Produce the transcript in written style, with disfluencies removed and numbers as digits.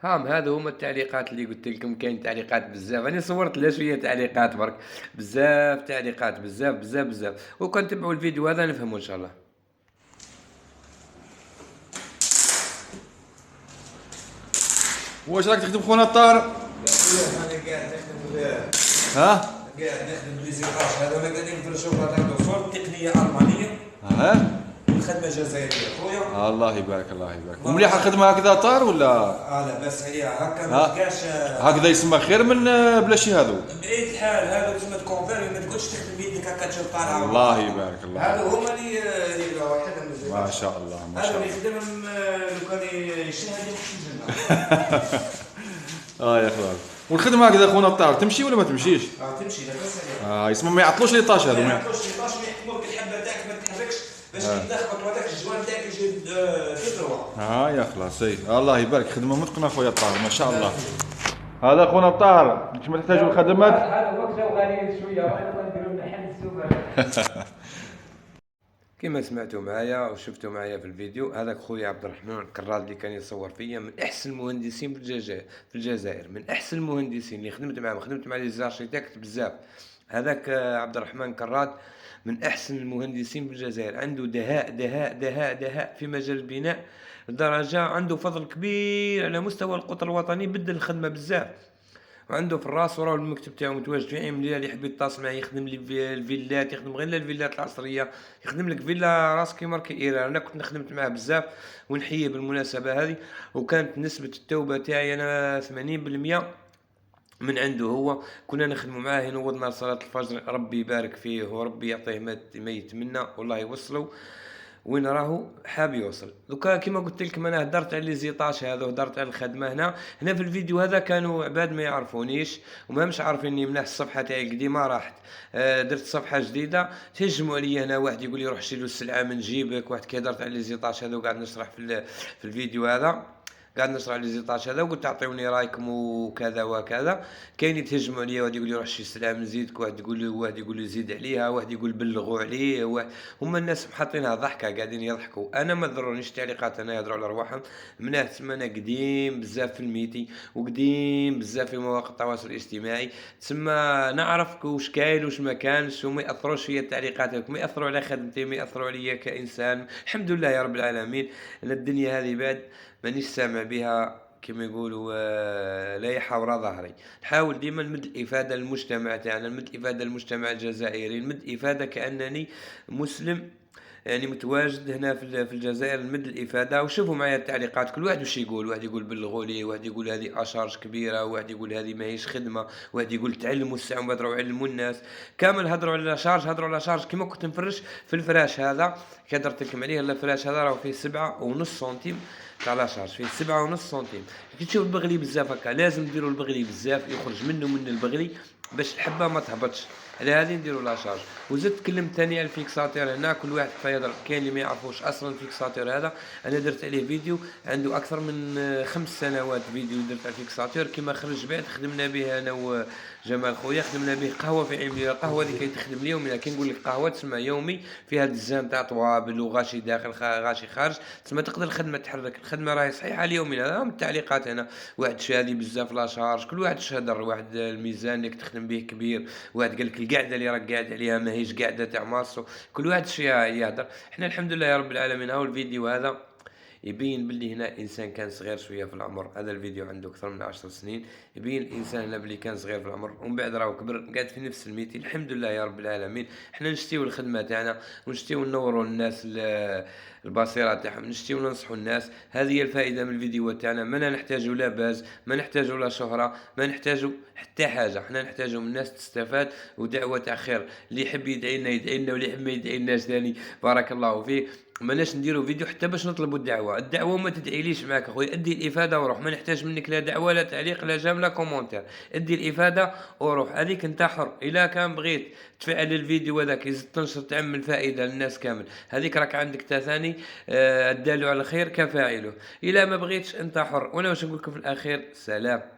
هام هادو هما التعليقات اللي قلت لكم. كاين تعليقات بزاف، انا صورت لا شويه تعليقات برك. بزاف تعليقات، بزاف بزاف بزاف، وكنتبعوا الفيديو هذا نفهموا ان شاء الله. واش راك تخدم خونا الطار؟ انا قاعد نخدم ها؟ قاعد نخدم ليزيطاج هذا، ولا قاعدين نفرشوا هذا الصور تقنيه المانيه، ها؟ خدمه جزائريه خويا. الله يبارك الله يبارك. ومليحه الخدمه هكذا طار ولا؟ لا بس هي هكا ها؟ ما تلقاش. هكذا يسمى خير من بلاشي هذو. بأي الحال هذا تسمى تكونفيرمي، ما تقعدش تخدم بيدك هكا تشوف طالع. الله يبارك الله. هذا هما اللي واحد من ما شاء الله ما هذا شاء اللي الله. يخدمهم لو كان يشتهي يمشي الجنة. يا اخوان، والخدمه هكذا خونا الطار تمشي ولا ما تمشيش؟ تمشي لاباس عليها. يسمى ما يعطلوش لي طاش هذو. ما يعطوش ليطاج، ما يحكموك الحبه تاعك ما تتحركش باش كي تدخل هذاك الجوان تاعك يجي تدروا. يا خلاص الله يبارك، خدمه متقنه خويا الطاهر ما شاء الله. هذا خونا الطاهر كيفاش ما تحتاجوا الخدمات. هذا وقت غاليين شويه، وانا نديروا لنا حل السوبر. كما سمعتوا معايا وشفتوا معايا في الفيديو، هذاك خويا عبد الرحمن الكراد اللي كان يصور فيا من احسن المهندسين في الجزائر، من احسن المهندسين اللي خدمت معاهم. خدمت مع لي زارشيتكت بزاف. هذاك عبد الرحمن كراد من احسن المهندسين في الجزائر، عنده دهاء دهاء دهاء دهاء في مجال البناء، لدرجة عنده فضل كبير على مستوى القطر الوطني، بدل الخدمة بزاف، وعنده في الراس وراه المكتب تاعو متواجد في عين مليح. اللي يحب يتصل معاه يخدم لي في الفيلات، يخدم غير الفيلات العصريه، يخدم لك فيلا راس كيما ايران. انا كنت خدمت معاه بزاف ونحييه بالمناسبه هذه. وكانت نسبه التوبه تاعي انا 80% من عنده هو. كنا نخدموا معاه ينوضنا لصلاه الفجر، ربي يبارك فيه وربي يعطيه ما يتمنى، والله يوصلوا وين راهو حاب يوصل. دوكا كيما قلت لكم انا هدرت على لي زيطاج هذا، وهدرت على الخدمه هنا في الفيديو هذا. كانوا عباد ما يعرفونيش وما مش عارفيني منح. الصفحه تاعي قديمه راحت، درت صفحه جديده. تهجموا عليا هنا، واحد يقول لي روح شري له السلعه من جيبك، واحد كي هدرت على لي زيطاج هذا وقاعد نشرح في الفيديو هذا، قاعد نشرح لي زيطاج هذا، وقلت اعطيوني رايكم وكذا وكذا. كاين يتهجموا عليا، واحد يقول لي روح شري سلعه من زيدك، واحد يقول لي زيد عليها، واحد يقول بلغوا عليه. هما الناس محطينها ضحكه، قاعدين يضحكوا. انا ما ضرونيش تعليقات، انا يهضروا على رواحهم. منها تسمى انا قديم بزاف في الميتي، وقديم بزاف في مواقع التواصل الاجتماعي، تسمى نعرف واش كاين واش ما كانش، وما ياثروش فيا التعليقات، ما ياثروا على خدمتي، ما ياثروا عليا كانسان. الحمد لله يا رب العالمين. انا الدنيا هذه بعد مانيش سامع بها كما يقولوا لايحة وراء ظهري. نحاول ديما نمد الإفادة للمجتمع تاعنا، نمد الإفادة للمجتمع الجزائري، نمد إفادة كأنني مسلم يعني متواجد هنا في الجزائر، نمد الإفادة. وشوفوا معايا التعليقات، كل واحد وش يقول. واحد يقول بلغوا لي، واحد يقول هذه أشارج كبيرة، واحد يقول هذه ماهيش خدمة، واحد يقول تعلموا الساعة وبدروا علموا الناس. كامل هضروا على شارج، هضروا على شارج. كما كنت نفرش في الفراش هذا كدرت لكم عليه، الفراش هذا راهو فيه 7.5 سنتيم تاع لا شارج، فيه 7.5 سنتيم. كي تشوف البغلي بزاف هكا، لازم نديروا البغلي بزاف، يخرج منه من البغلي باش الحبه ما تهبطش. على هذه نديروا لا شارج. وزدت تكلمت ثاني على الفيكساتير هنا. كل واحد يهضر، كاين اللي ما يعرفوش اصلا الفيكساتير هذا. انا درت عليه فيديو، عنده اكثر من 5 سنوات فيديو درت على الفيكساتير. كيما خرج بعد خدمنا به انا وجمال خويا، خدمنا به قهوه في عين. القهوه اللي كيتخدم اليومي، كي نقول لك قهوه تسمى يومي، فيها الدزان تاع طوابل وغاشي داخل غاشي خارج، تسمى تقدر الخدمه تحرك. الخدمه راهي صحيحه اليومي. هذا من التعليقات هنا. واحد شادي بزاف لا شارج، كل واحد شهدر. واحد الميزان اللي تخدم به كبير، واحد قال لك القعده اللي راك قاعد عليها ماهيش قاعده تاع ماسو. كل واحد شي يهدر. احنا الحمد لله يا رب العالمين. هاو الفيديو هذا يبين باللي هنا انسان كان صغير شويه في العمر. هذا الفيديو عنده اكثر من 10 سنين. يبين الانسان هنا باللي كان صغير في العمر، ومن بعد راهو كبر قاعد في نفس الميتي. الحمد لله يا رب العالمين. احنا نشتيو الخدمه تاعنا، ونشتيو نوروا الناس البصيره تاعهم، نشتيو ننصحوا الناس. هذه هي الفائده من الفيديو تاعنا. ما نحتاجوا لا باز، ما نحتاجوا لا شهره، ما نحتاجوا حتى حاجه. احنا نحتاجوا من الناس تستفاد، ودعوه تاع خير. اللي يحب يدعي لنا يدعي لنا، واللي يحب ما يدعيلناش ثاني بارك الله فيه. ماناش نديروا فيديو حتى باش نطلبوا الدعوه ما تدعيليش معاك اخويا. ادي الافاده وروح، ما نحتاج منك لا دعوه لا تعليق لا جام لا كومونتير. ادي الافاده وروح، هذيك انت حر. الا كان بغيت تفعل الفيديو هذاك يزيد تنشر تعمل فائده للناس كامل، هذيك راك عندك ثاني. الدال على الخير كفاعله. الا ما بغيتش انت حر. وانا واش نقول لكم في الاخير، سلام.